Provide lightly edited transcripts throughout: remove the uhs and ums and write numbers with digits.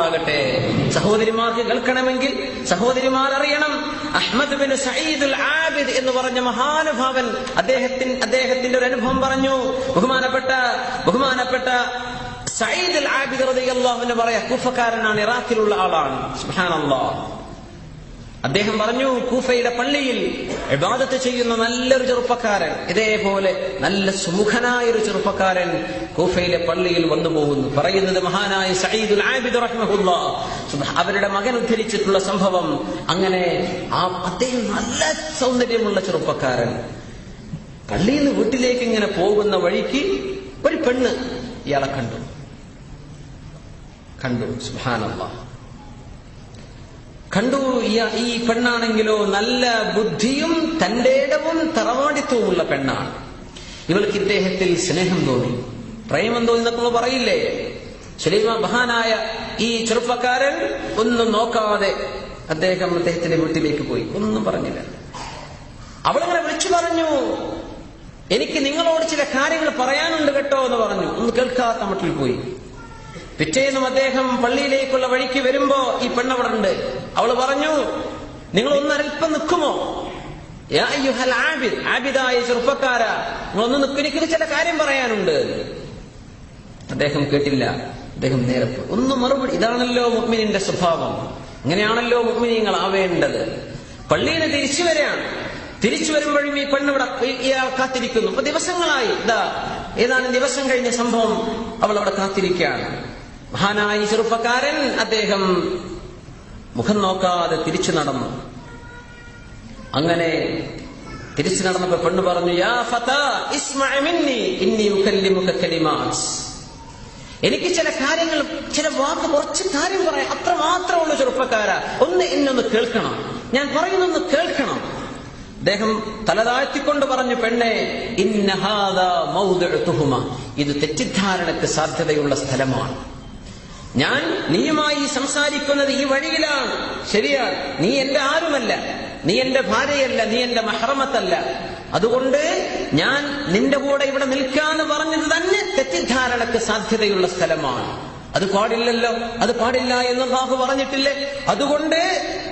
ആകട്ടെ. സഹോദരിമാർക്ക് കേൾക്കണമെങ്കിൽ സഹോദരിമാർ അറിയണം, അഹ്മദ് ബിൻ സഈദുൽ ആബിദ് എന്ന് പറഞ്ഞ മഹാനുഭാവൻ അദ്ദേഹത്തിന്റെ ഒരു അനുഭവം പറഞ്ഞു. ബഹുമാനപ്പെട്ട സഈദുൽ ആബിദ് റളിയല്ലാഹു അൻഹു പറയാ, കൂഫക്കാരനാണ്, ഇറാഖിലുള്ള ആളാണ്. സുബ്ഹാനല്ലാഹ്. അദ്ദേഹം പറഞ്ഞു, കൂഫയുടെ പള്ളിയിൽ ഇബാദത്ത് ചെയ്യുന്ന നല്ലൊരു ചെറുപ്പക്കാരൻ, ഇതേപോലെ നല്ല സുമുഖനായ ഒരു ചെറുപ്പക്കാരൻ കൂഫയിലെ പള്ളിയിൽ വന്നു പോകുന്നു. പറയുന്നത് മഹാനായ സഈദുൽ ആബിദ് റഹിമഹുല്ലാഹ്, അവരുടെ മകൻ ഉദ്ധരിച്ചിട്ടുള്ള സംഭവം. അങ്ങനെ അദ്ദേഹം നല്ല സൗന്ദര്യമുള്ള ചെറുപ്പക്കാരൻ പള്ളിയിൽ നിന്ന് വീട്ടിലേക്ക് ഇങ്ങനെ പോകുന്ന വഴിക്ക് ഒരു പെണ്ണ് ഇയാളെ കണ്ടു. സുബ്ഹാനല്ലാഹ്. കണ്ടു. ഈ പെണ്ണാണെങ്കിലോ നല്ല ബുദ്ധിയും തന്റെ ഇടവും തറവാടിത്വമുള്ള പെണ്ണാണ്. ഇവൾക്ക് ഇദ്ദേഹത്തിൽ സ്നേഹം തോന്നി, പ്രേമം തോന്നി എന്നൊക്കെ പറയില്ലേ. മഹാനായ ഈ ചെറുപ്പക്കാരൻ ഒന്നും നോക്കാതെ അദ്ദേഹത്തിന്റെ വീട്ടിലേക്ക് പോയി, ഒന്നും പറഞ്ഞില്ല. അവളങ്ങനെ വിളിച്ചു പറഞ്ഞു, എനിക്ക് നിങ്ങളോട് ചില കാര്യങ്ങൾ പറയാനുണ്ട് കേട്ടോ എന്ന് പറഞ്ഞു. ഒന്ന് കേൾക്കാത്ത മട്ടിൽ പോയി. പിറ്റേന്നും അദ്ദേഹം പള്ളിയിലേക്കുള്ള വഴിക്ക് വരുമ്പോ ഈ പെണ്ണവിടെ ഉണ്ട്. അവള് പറഞ്ഞു, നിങ്ങൾ ഒന്നൽപ്പം നിൽക്കുമോ? യാ അയ്യുഹൽ ആബിദ്, ആബിദായ ചെറുപ്പക്കാരാ, നിങ്ങളൊന്ന് നിൽക്കും, എനിക്ക് ചില കാര്യം പറയാനുണ്ട്. അദ്ദേഹം കേട്ടില്ല. അദ്ദേഹം നേരെ പോയി. ഒന്നും മറുപടി. ഇതാണല്ലോ മുഅ്മിനിന്റെ സ്വഭാവം, ഇങ്ങനെയാണല്ലോ മുഅ്മിനീങ്ങൾ ആവേണ്ടത്. പള്ളിയിൽ തിരിച്ചു വരികയാണ്. തിരിച്ചു വരുമ്പോഴും ഈ പെണ്ണിവിടെ ഇയാൾ കാത്തിരിക്കുന്നു. അപ്പൊ ദിവസങ്ങളായി, ഏതാനും ദിവസം കഴിഞ്ഞ സംഭവം, അവൾ അവിടെ കാത്തിരിക്കുകയാണ്. മഹാനായ ചെറുപ്പക്കാരൻ അദ്ദേഹം മുഖം നോക്കാതെ തിരിച്ചു നടന്നു. അങ്ങനെ തിരിച്ചു നടന്നപ്പോ പെണ്ണ് പറഞ്ഞു, യാ ഫതാ ഇസ്മഅ മിന്നി ഇന്നി ഉകല്ലിമുക കലിമാത്ത്. എനിക്ക് ചില കാര്യങ്ങൾ, ചില വാക്ക്, കുറച്ച് കാര്യം പറയാം, അത്ര മാത്രമുള്ള ചെറുപ്പക്കാരാ, എന്നൊന്ന് കേൾക്കണം, ഞാൻ പറയുന്നൊന്ന് കേൾക്കണം. അദ്ദേഹം തലതാഴ്ത്തിക്കൊണ്ട് പറഞ്ഞു, പെണ്ണെ, ഇന്ന ഹാദാ മൗദിഉ തുഹ്മ, ഇത് തെറ്റിദ്ധാരണയ്ക്ക് സാധ്യതയുള്ള സ്ഥലമാണ്. ഞാൻ നീയുമായി സംസാരിക്കുന്നത് ഈ വഴിയിലാണ്, ശരിയാണ്. നീ എന്റെ ആരുമല്ല, നീ എന്റെ ഭാര്യയല്ല, നീ എന്റെ മഹ്റമത്തല്ല. അതുകൊണ്ട് ഞാൻ നിന്റെ കൂടെ ഇവിടെ നിൽക്കാന്ന് പറഞ്ഞത് തന്നെ തെറ്റിദ്ധാരണയ്ക്ക് സാധ്യതയുള്ള സ്ഥലമാണ്. അത് പാടില്ലല്ലോ, അത് പാടില്ല എന്ന് അല്ലാഹു പറഞ്ഞിട്ടില്ലേ? അതുകൊണ്ട്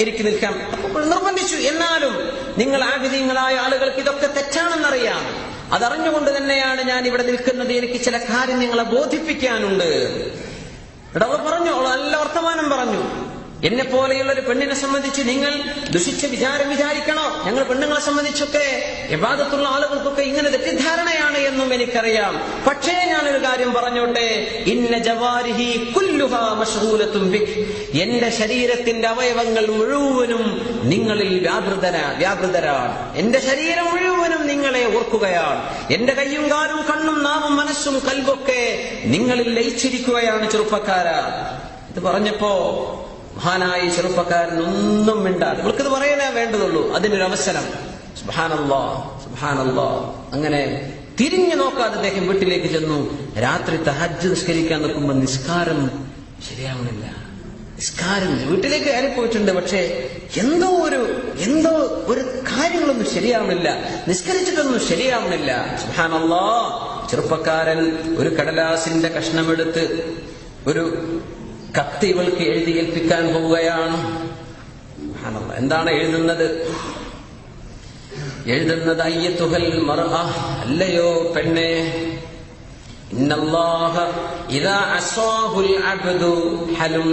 എനിക്ക് നിൽക്കാം. അപ്പോൾ നിർബന്ധിച്ചു. എന്നാലും നിങ്ങൾ ആബിദീങ്ങളായ ആളുകൾക്ക് ഇതൊക്കെ തെറ്റാണെന്നറിയാം. അതറിഞ്ഞുകൊണ്ട് തന്നെയാണ് ഞാൻ ഇവിടെ നിൽക്കുന്നത്. എനിക്ക് ചില കാര്യം നിങ്ങളെ ബോധിപ്പിക്കാനുണ്ട്. അവൾ പറഞ്ഞു, അവൾ നല്ല വർത്തമാനം പറഞ്ഞു. എന്നെ പോലെയുള്ള ഒരു പെണ്ണിനെ സംബന്ധിച്ച് നിങ്ങൾ ദുഷിച്ച വിചാരിക്കണോ? ഞങ്ങൾ പെണ്ണുങ്ങളെ സംബന്ധിച്ചൊക്കെ, ഇബാദത്തുള്ള ആളുകൾക്കൊക്കെ ഇങ്ങനെ തെറ്റിദ്ധാരണയാണ് എന്നും എനിക്കറിയാം. പക്ഷേ ഞാനൊരു കാര്യം പറഞ്ഞോട്ടെ, ഇന്ന ജവാരിഹി കുല്ലുഹാ മശ്ഗൂലത്തുൻ ബിക്, എന്റെ ശരീരത്തിന്റെ അവയവങ്ങൾ മുഴുവനും നിങ്ങളിൽ വ്യാപൃതരാണ്. എന്റെ ശരീരം മുഴുവനും നിങ്ങളെ ഓർക്കുകയാണ്. എന്റെ കയ്യും കാലും കണ്ണും നാവും മനസ്സും കൽബൊക്കെ നിങ്ങളിൽ ലയിച്ചിരിക്കുകയാണ് ചെറുപ്പക്കാരാ. ഇത് പറഞ്ഞപ്പോ മഹാനായ ചെറുപ്പക്കാരൻ ഒന്നും മിണ്ടാതെ, ഇവൾക്കിത് പറയാനേ വേണ്ടതുള്ളൂ, അതിനൊരു അവസരം. സുബ്ഹാനല്ലാഹ്, സുബ്ഹാനല്ലാഹ്. അങ്ങനെ തിരിഞ്ഞു നോക്കാതെ അദ്ദേഹം വീട്ടിലേക്ക് ചെന്നു. രാത്രി തഹജ്ജുദ് നിസ്കരിക്കാൻ നോക്കുമ്പോൾ നിസ്കാരം ശരിയാവണില്ല. നിസ്കാരം വീട്ടിലേക്ക് കയറിപ്പോയിട്ടുണ്ട്, പക്ഷേ എന്തോ ഒരു കാര്യങ്ങളൊന്നും ശരിയാവണില്ല, നിസ്കരിച്ചിട്ടൊന്നും ശരിയാവണില്ല. സുബ്ഹാനല്ലാഹ്. ചെറുപ്പക്കാരൻ ഒരു കടലാസിന്റെ കഷ്ണമെടുത്ത് ഒരു കത്ത് ഇവൾക്ക് എഴുതി ഏൽപ്പിക്കാൻ പോവുകയാണ്. എന്താണ് എഴുതുന്നത്? അയ്യത്തുഹൽ മർഅ, അല്ലയോ പെണ്ണെ, ഇന്നല്ലാഹ ഇദാ അസ്വാഹുൽ അബ്ദു ഹലും,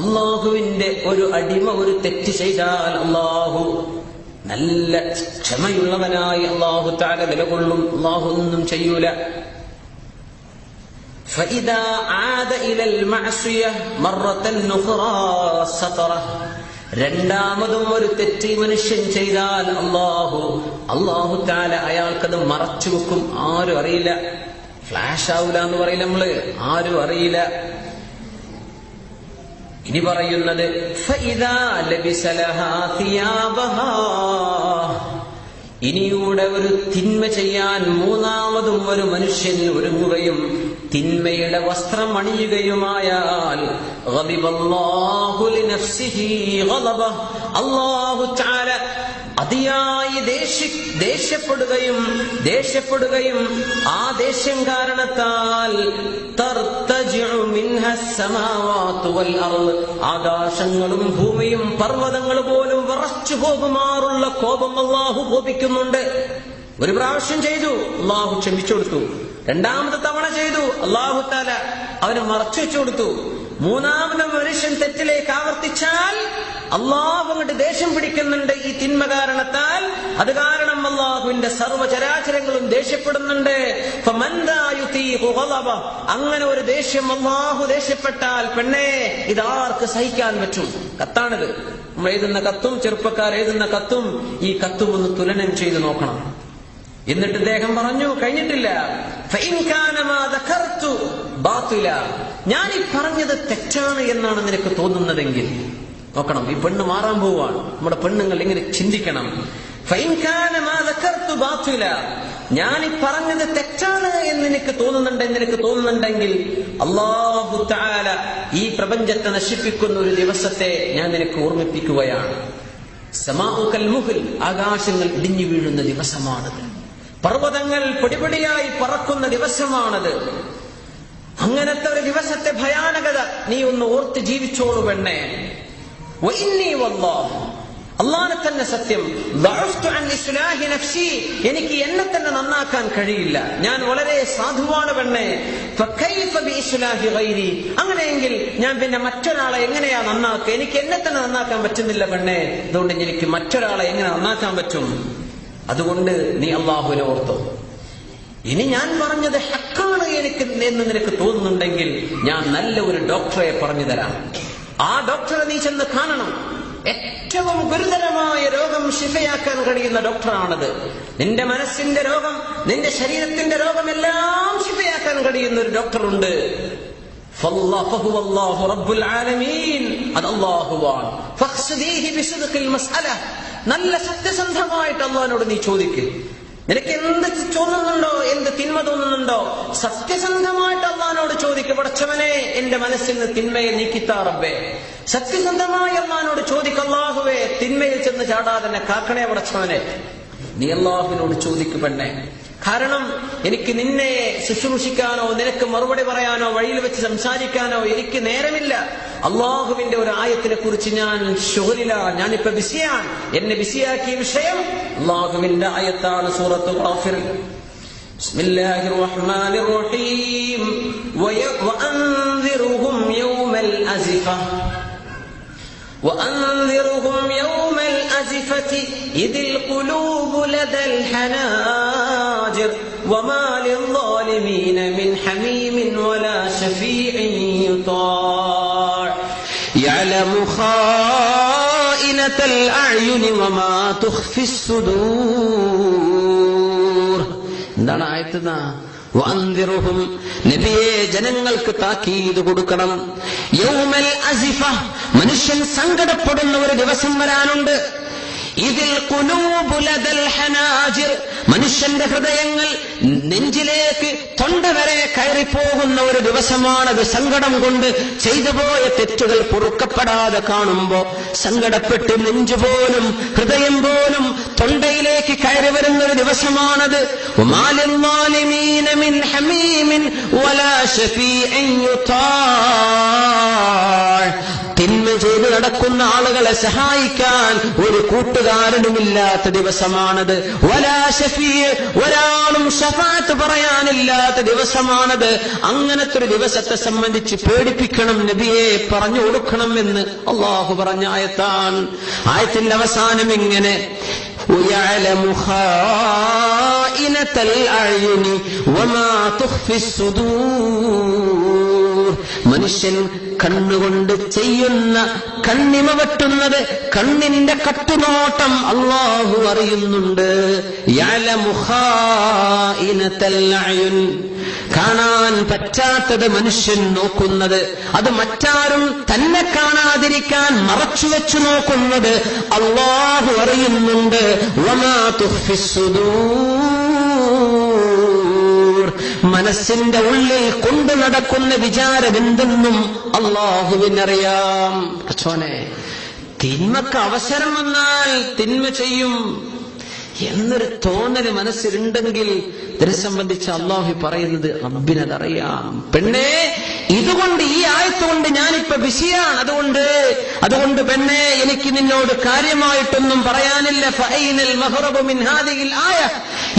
അല്ലാഹുവിന്റെ ഒരു അടിമ ഒരു തെറ്റ് ചെയ്താൽ അല്ലാഹു നല്ല ക്ഷമയുള്ളവനായി അല്ലാഹു തആല നിലകൊള്ളും. അല്ലാഹു ഒന്നും ചെയ്യൂല. فإذا عاد إلى المعصية مرة أخرى ستره, രണ്ടാമതും ഒരു തെറ്റ് മനുഷ്യൻ ചെയ്താൽ അല്ലാഹു തആല അയാൾക്കത് മറച്ചു വെക്കും. ആരും അറിയില്ല. ഫ്ലാഷ് ആവൂല എന്ന് പറയില്ല നമ്മള്, ആരും അറിയില്ല. ഇനി പറയുന്നത് فإذا لبس لها ثيابها, ഇനിയൂടെ ഒരു തിന്മ ചെയ്യാൻ മൂന്നാമതും ഒരു മനുഷ്യൻ ഒരുങ്ങുകയും തിന്മയുടെ വസ്ത്രം അണിയുകയുമായാൽ അല്ലാഹു തആല അതിയായി ദേഷ്യപ്പെടുകയും ആ ദേഷ്യം കാരണത്താൽ ആകാശങ്ങളും ഭൂമിയും പർവ്വതങ്ങൾ പോലും വിറച്ചു പോകുമാറുള്ള കോപം അല്ലാഹു കോപിക്കുന്നുണ്ട്. ഒരു പ്രാവശ്യം ചെയ്തു, അല്ലാഹു ക്ഷമിച്ചു കൊടുത്തു. രണ്ടാമത്തെ തവണ ചെയ്തു, അല്ലാഹു തആല അവന് മറച്ചു വെച്ചു കൊടുത്തു. മൂന്നാമത് മനുഷ്യൻ തെറ്റിലേക്ക് ആവർത്തിച്ചാൽ അല്ലാഹു അങ്ങോട്ട് ദേഷ്യം പിടിക്കുന്നുണ്ട് ഈ തിന്മ കാരണത്താൽ. അത് കാരണം അല്ലാഹുവിന്റെ സർവ്വചരാചരങ്ങളും ദേഷ്യപ്പെടുന്നുണ്ട്. അങ്ങനെ ഒരു ദേഷ്യം അല്ലാഹു ദേഷ്യപ്പെട്ടാൽ പെണ്ണേ ഇതാർക്ക് സഹിക്കാൻ പറ്റും? കത്താണിത്. നമ്മൾ എഴുതുന്ന കത്തും ചെറുപ്പക്കാർ എഴുതുന്ന കത്തും ഈ കത്തും ഒന്ന് തുലനം ചെയ്ത് നോക്കണം. എന്നിട്ട് അദ്ദേഹം പറഞ്ഞു, കഴിഞ്ഞിട്ടില്ല, ഞാൻ ഈ പറഞ്ഞത് തെറ്റാണ് എന്നാണ് നിനക്ക് തോന്നുന്നതെങ്കിൽ നോക്കണം. ഈ പെണ്ണ് മാറാൻ പോവാണ്. നമ്മുടെ പെണ്ണുങ്ങൾ ഇങ്ങനെ ചിന്തിക്കണം. ഞാൻ ഈ പറഞ്ഞത് തെറ്റാണ് എന്ന് നിനക്ക് തോന്നുന്നുണ്ടെങ്കിൽ അല്ലാഹു തആല ഈ പ്രപഞ്ചത്തെ നശിപ്പിക്കുന്ന ഒരു ദിവസത്തെ ഞാൻ നിനക്ക് ഓർമ്മിപ്പിക്കുകയാണ്. സമാഉകൽ മുഹ്ൽ, ആകാശങ്ങൾ ഇടിഞ്ഞു വീഴുന്ന ദിവസമാണത്. പർവ്വതങ്ങൾ പൊടിപൊടിയായി പറക്കുന്ന ദിവസമാണത്. അങ്ങനത്തെ ഒരു ദിവസത്തെ ഭയാനകത നീ ഒന്ന് ഓർത്ത് ജീവിച്ചോളൂ പെണ്ണേ. അല്ലാഹുവിനെ തന്നെ സത്യം, എനിക്ക് എന്നെ തന്നെ നന്നാക്കാൻ കഴിയില്ല, ഞാൻ വളരെ സാധുവാണ് പെണ്ണേ. അങ്ങനെയെങ്കിൽ ഞാൻ പിന്നെ മറ്റൊരാളെ എങ്ങനെയാ നന്നാക്കുക? എനിക്ക് എന്നെ തന്നെ നന്നാക്കാൻ പറ്റുന്നില്ല പെണ്ണേ. അതുകൊണ്ട് എനിക്ക് മറ്റൊരാളെ എങ്ങനെ നന്നാക്കാൻ പറ്റും? അതുകൊണ്ട് നീ അല്ലാഹുവിനെ ഓർത്തോ. ഇനി ഞാൻ പറഞ്ഞത് ഹക്കാണ് എന്ന് നിനക്ക് തോന്നുന്നുണ്ടെങ്കിൽ ഞാൻ നല്ല ഒരു ഡോക്ടറെ പറഞ്ഞു തരാം. ആ ഡോക്ടറെ നീ ചെന്ന് കാണണം. ഏറ്റവും ഗുരുതരമായ രോഗം ശിഫയാക്കാൻ കഴിയുന്ന ഡോക്ടറാണത്. നിന്റെ മനസ്സിന്റെ രോഗം, നിന്റെ ശരീരത്തിന്റെ രോഗമെല്ലാം ശിഫയാക്കാൻ കഴിയുന്ന ഒരു ഡോക്ടറുണ്ട്. നല്ല സത്യസന്ധമായിട്ട് അല്ലാഹുവിനോട് നീ ചോദിക്ക്. നിനക്ക് എന്ത് തോന്നുന്നുണ്ടോ, എന്ത് തിന്മ തോന്നുന്നുണ്ടോ, സത്യസന്ധമായിട്ട് അല്ലാഹുവിനോട് ചോദിക്ക്. പടച്ചവനെ, എന്റെ മനസ്സിൽ നിന്ന് തിന്മയെ നീക്കിത്താ റബ്ബേ. സത്യസന്ധമായി അല്ലാഹുവിനോട് ചോദിക്ക്. അല്ലാഹുവേ, തിന്മയിൽ ചെന്ന് ചാടാതെ എന്നെ കാക്കണേ പടച്ചവനെ. നീ അല്ലാഹുവിനോട് ചോദിക്ക് പെണ്ണേ. കാരണം എനിക്ക് നിന്നെ ശുശ്രൂഷിക്കാനോ നിനക്ക് മറുപടി പറയാനോ വഴിയിൽ വെച്ച് സംസാരിക്കാനോ എനിക്ക് നേരമില്ല. അള്ളാഹുവിന്റെ ഒരു ആയത്തിനെ കുറിച്ച് ഞാൻ ഷുഗ്ലിലാണ്, ഞാനിപ്പോ ബിസിയാണ്. എന്നെ ബിസിയാക്കിയ വിഷയം അള്ളാഹുവിന്റെ ആയത്താണ്, സൂറത്തുൽ ഗാഫിർ. ബിസ്മില്ലാഹിർ റഹ്മാനിർ റഹീം. വഅൻദിറുഹും യൗമൽ അസിഫ وأنذرهم يوم الأزفة إذ القلوب لدى الحناجر وما للظالمين من حميم ولا شفيع يطاع يعلم خائنة الأعين وما تخفي الصدور. എന്താണ് ആയത്ത്? വഅൻദിറുഹും, നബിയെ ജനങ്ങൾക്ക് താക്കീത് കൊടുക്കണം. യൗമൽ അസിഫ, മനുഷ്യൻ സങ്കടപ്പെടുന്ന ഒരു ദിവസം വരാനുണ്ട്. ഇതിൽ ഖുലൂബു ലദൽ ഹനാജിർ, മനുഷ്യന്റെ ഹൃദയങ്ങൾ നെഞ്ചിലേക്ക് തൊണ്ട വരെ കയറിപ്പോകുന്ന ഒരു ദിവസമാണത്. സങ്കടം കൊണ്ട് ചെയ്തുപോയ തെറ്റുകൾ പൊറുക്കപ്പെടാതെ കാണുമ്പോ സങ്കടപ്പെട്ട് നെഞ്ചുപോലും ഹൃദയം പോലും തൊണ്ടയിലേക്ക് കയറി വരുന്ന ഒരു ദിവസമാണത്. വമാലിൽ ളാലിമീന മിൻ ഹമീമിൻ വലാ ശഫീഇൻ യുതാഅ, തിന്മ ചെയ്ത് നടക്കുന്ന ആളുകളെ സഹായിക്കാൻ ഒരു കൂട്ടുകാരനുമില്ലാത്ത ദിവസമാണത്. വലാ ശഫീഅ, ഒരാളും ശഫാഅത്ത് പറയാനില്ലാത്ത ദിവസമാണത്. അങ്ങനത്തെ ഒരു ദിവസത്തെ സംബന്ധിച്ച് പേടിപ്പിക്കണം നബിയെ, പറഞ്ഞു കൊടുക്കണം എന്ന് അല്ലാഹു പറഞ്ഞ ആയത്താണ്. ആയത്തിന്റെ അവസാനം ഇങ്ങനെ, وَيَعْلَمُ خَائِنَةَ الْأَعْيُنِ وَمَا تُخْفِي الصُّدُورُ, മനുഷ്യൻ കണ്ണുകൊണ്ട് ചെയ്യുന്ന കണ്ണിമ വെട്ടുന്നത്, കണ്ണിന്റെ കട്ടുനോട്ടം അല്ലാഹു അറിയുന്നുണ്ട്. യഅലമു ഖായിനത്തൽ അയുൻ, കാണാൻ പറ്റാത്തത് മനുഷ്യൻ നോക്കുന്നത്, അത് മറ്റാരും തന്നെ കാണാതിരിക്കാൻ മറച്ചുവെച്ചു നോക്കുന്നത് അല്ലാഹു അറിയുന്നുണ്ട്. വമാ തുഖ്ഫിസ് സുദൂർ, മനസ്സിന്റെ ഉള്ളിൽ കൊണ്ടു നടക്കുന്ന വിചാരം എന്തെന്നും അല്ലാഹുവിനറിയാം. തിന്മക്ക് അവസരം വന്നാൽ തിന്മ ചെയ്യും എന്നൊരു തോന്നല് മനസ്സിലുണ്ടെങ്കിൽ ഇതിനെ സംബന്ധിച്ച് അള്ളാഹു പറയുന്നത് റബ്ബിനതറിയാം. പെണ്ണേ, ഇതുകൊണ്ട് ഈ ആയത്തുകൊണ്ട് ഞാനിപ്പോ ബിസിയാണ്, അതുകൊണ്ട് പെണ്ണേ എനിക്ക് നിന്നോട് കാര്യമായിട്ടൊന്നും പറയാനില്ല. ഫഅൈനൽ മഹ്റബു മിൻ ഹാദിഹിൽ ആയ,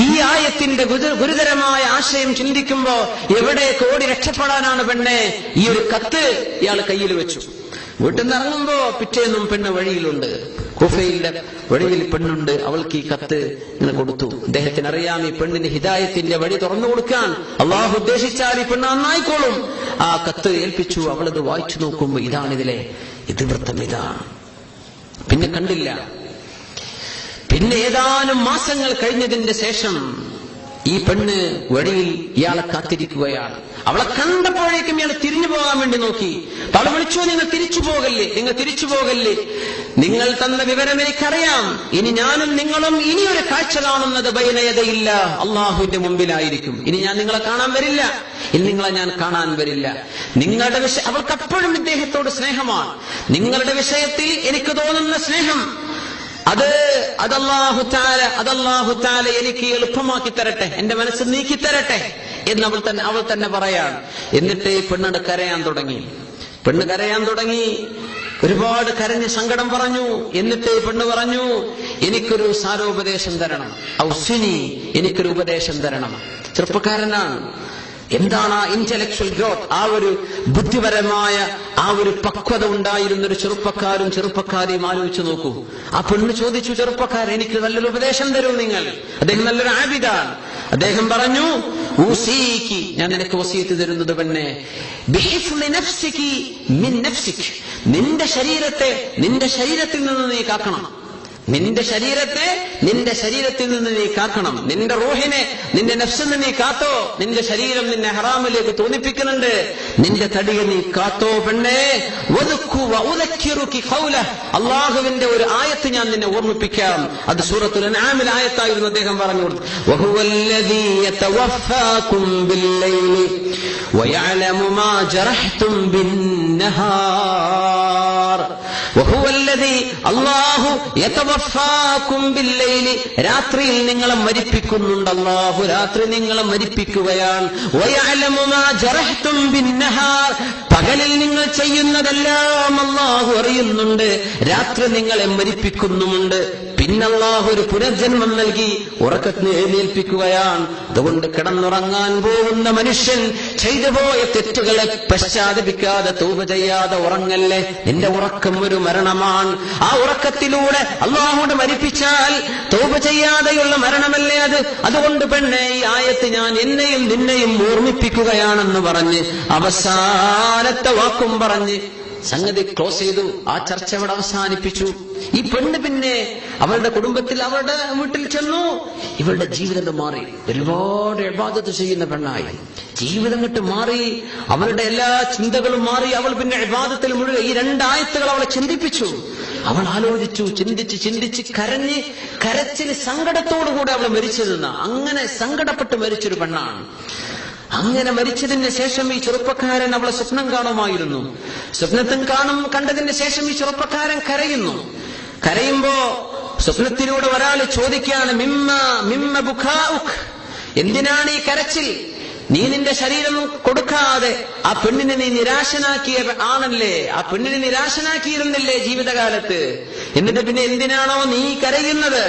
ഈ ആയത്തിന്റെ ഗുരുതരമായ ആശയം ചിന്തിക്കുമ്പോ എവിടേക്ക് ഓടി രക്ഷപ്പെടാനാണ് പെണ്ണേ? ഈ ഒരു കത്ത് ഇയാൾ കയ്യിൽ വെച്ചു. വീട്ടിൽ നിന്ന് ഇറങ്ങുമ്പോ പിറ്റേന്നും പെണ്ണ് വഴിയിലുണ്ട്, കുഫയിലെ വഴിയിൽ പെണ്ണുണ്ട്. അവൾക്ക് ഈ കത്ത് ഇങ്ങനെ കൊടുത്തു. അദ്ദേഹത്തിന് അറിയാം ഈ പെണ്ണിന് ഹിദായത്തിന്റെ വഴി തുറന്നു കൊടുക്കാൻ അള്ളാഹു ഉദ്ദേശിച്ചാൽ ഈ പെണ്ണ് നന്നായിക്കോളും. ആ കത്ത് ഏൽപ്പിച്ചു. അവളത് വായിച്ചു നോക്കുമ്പോ ഇതാണിതിലെ ഇതിവൃത്തം, ഇതാണ്. പിന്നെ കണ്ടില്ല. പിന്നെ ഏതാനും മാസങ്ങൾ കഴിഞ്ഞതിന്റെ ശേഷം ഈ പെണ്ണ് വഴിയിൽ ഇയാളെ കാത്തിരിക്കുകയാണ്. അവളെ കണ്ടപ്പോഴേക്കും ഇയാൾ തിരിഞ്ഞു പോകാൻ വേണ്ടി നോക്കി. അവൾ വിളിച്ചു, നിങ്ങൾ തിരിച്ചു പോകല്ലേ, നിങ്ങൾ തന്ന വിവരം എനിക്കറിയാം. ഇനി ഞാനും നിങ്ങളും ഇനിയൊരു കാഴ്ച കാണുന്നത് ബൈനയതയില്ല, അള്ളാഹുവിന്റെ മുമ്പിലായിരിക്കും. ഇനി ഞാൻ നിങ്ങളെ കാണാൻ വരില്ല, നിങ്ങളുടെ വിഷയം. അവൾക്കപ്പോഴും ഇദ്ദേഹത്തോട് സ്നേഹമാണ്. നിങ്ങളുടെ വിഷയത്തിൽ എനിക്ക് തോന്നുന്ന സ്നേഹം അത് അല്ലാഹു തആല എനിക്ക് എളുപ്പമാക്കി തരട്ടെ, എന്റെ മനസ്സ് നീക്കി തരട്ടെ എന്ന് അവൾ തന്നെ പറയാണ്. എന്നിട്ട് പെണ്ണ് കരയാൻ തുടങ്ങി. ഒരുപാട് കരഞ്ഞ് സങ്കടം പറഞ്ഞു. എന്നിട്ട് പെണ്ണ് പറഞ്ഞു, എനിക്കൊരു സാരോപദേശം തരണം, ഔസിനി, എനിക്കൊരു ഉപദേശം തരണം. ചെറുപ്പക്കാരനാണ്. എന്താണ് ആ ഇന്റലക്ച്വൽ ഗ്രോത്ത്, ആ ഒരു ബുദ്ധിപരമായ ആ ഒരു പക്വത ഉണ്ടായിരുന്നൊരു ചെറുപ്പക്കാരെയും ആലോചിച്ചു നോക്കൂ. ആ പെണ്ണ് ചോദിച്ചു, ചെറുപ്പക്കാരൻ, എനിക്ക് നല്ലൊരു ഉപദേശം തരൂ നിങ്ങൾ. അദ്ദേഹം നല്ലൊരു ആബിദാണ്. അദ്ദേഹം പറഞ്ഞു, ഊസീകി, ഞാൻ നിനക്ക് വസിയത്ത് തരുന്നത് പെണ്ണെ, ബിഹിഫ്ളി നഫ്സികി മിൻ നഫ്സിക്, നിന്റെ ശരീരത്തിൽ നിന്ന് നീ കാക്കണം. നിന്റെ ശരീരത്തിൽ നിന്ന് നീ കാക്കണം. നിന്റെ റൂഹിനെ, നിന്റെ നഫ്സിനെ നീ കാത്തോ. നിന്റെ ശരീരം നിന്നെ ഹറാമിലേക്ക് തോന്നിപ്പിക്കുന്നുണ്ട്. നിന്റെ തടിയെ നീ കാത്തോ പെണ്ണേ. അള്ളാഹുവിന്റെ ഒരു ആയത്ത് ഞാൻ നിന്നെ ഓർമ്മിപ്പിക്കാം. അത് സൂറത്തുൽ അൻആമിൽ ആയത്തായിരുന്നു. അദ്ദേഹം പറഞ്ഞു കൊടുത്തു, വഹുവല്ലദീ യതവഫാകും ബില്ലൈലി വയഅലമു മാ ജറഹ്തും ബിന്നഹാർ. വഹുവല്ലദീ, അല്ലാഹു യതവഫാകും ബില്ലൈലി, രാത്രിയിൽ നിങ്ങളെ മരിപ്പിക്കുന്നുണ്ട്. അല്ലാഹു രാത്രി നിങ്ങളെ മരിപ്പിക്കുകയാണ്. വയഅലമു മാ ജറഹ്തും ബിന്നഹാർ, പകലിൽ നിങ്ങൾ ചെയ്യുന്നതെല്ലാം അല്ലാഹു അറിയുന്നുണ്ട്. രാത്രി നിങ്ങളെ മരിപ്പിക്കുന്നുമുണ്ട്. പിന്നെ അല്ലാഹു ഒരു പുനർജന്മം നൽകി ഉറക്കത്തിന് എഴുന്നേൽപ്പിക്കുകയാണ്. അതുകൊണ്ട് കിടന്നുറങ്ങാൻ പോകുന്ന മനുഷ്യൻ ചെയ്തു പോയ തെറ്റുകളെ പശ്ചാത്തപിക്കാതെ തൗബ ചെയ്യാതെ ഉറങ്ങല്ലേ. നിന്റെ ഉറക്കം ഒരു മരണമാണ്. ആ ഉറക്കത്തിലൂടെ അല്ലാഹുവിനെ മരിപ്പിച്ചാൽ തൗബ ചെയ്യാതെയുള്ള മരണമല്ലേ അത്. അതുകൊണ്ട് പെണ്ണെ, ഈ ആയത്ത് ഞാൻ എന്നെയും നിന്നെയും ഓർമ്മിപ്പിക്കുകയാണെന്ന് പറഞ്ഞ് അവസാനത്തെ വാക്കും പറഞ്ഞ് സംഗതി ക്ലോസ് ചെയ്തു. ആ ചർച്ച അവിടെ അവസാനിപ്പിച്ചു. ഈ പെണ്ണ് പിന്നെ അവളുടെ കുടുംബത്തിൽ, അവളുടെ വീട്ടിൽ ചെന്നു. ഇവളുടെ ജീവിതം മാറി. ഒരുപാട് ഇബാദത്ത് ചെയ്യുന്ന പെണ്ണായി. ജീവിതം വിട്ട് മാറി. അവളുടെ എല്ലാ ചിന്തകളും മാറി. അവൾ പിന്നെ ഇബാദത്തിൽ മുഴുവൻ ഈ രണ്ടായത്തുകൾ അവളെ ചിന്തിപ്പിച്ചു. അവൾ ആലോചിച്ചു, ചിന്തിച്ച് കരച്ചിൽ സങ്കടത്തോടുകൂടെ അവൾ മരിച്ചതെന്ന, അങ്ങനെ സങ്കടപ്പെട്ട് മരിച്ചൊരു പെണ്ണാണ്. അങ്ങനെ മരിച്ചതിന് ശേഷം ഈ ചെറുപ്പക്കാരൻ അവളെ സ്വപ്നം കാണുമായിരുന്നു. കണ്ടതിന് ശേഷം ഈ ചെറുപ്പക്കാരൻ കരയുമ്പോ സ്വപ്നത്തിലൂടെ ഒരാൾ ചോദിക്കുകയാണ്, മിമ്മ ബുഖാഉക്, എന്തിനാണ് ഈ കരച്ചിൽ? നീ നിന്റെ ശരീരം കൊടുക്കാതെ ആ പെണ്ണിനെ നീ നിരാശനാക്കിയ ആണല്ലേ, ആ പെണ്ണിനെ നിരാശനാക്കിയിരുന്നില്ലേ ജീവിതകാലത്ത്? എന്നിട്ട് പിന്നെ എന്തിനാണോ നീ കരയുന്നത്?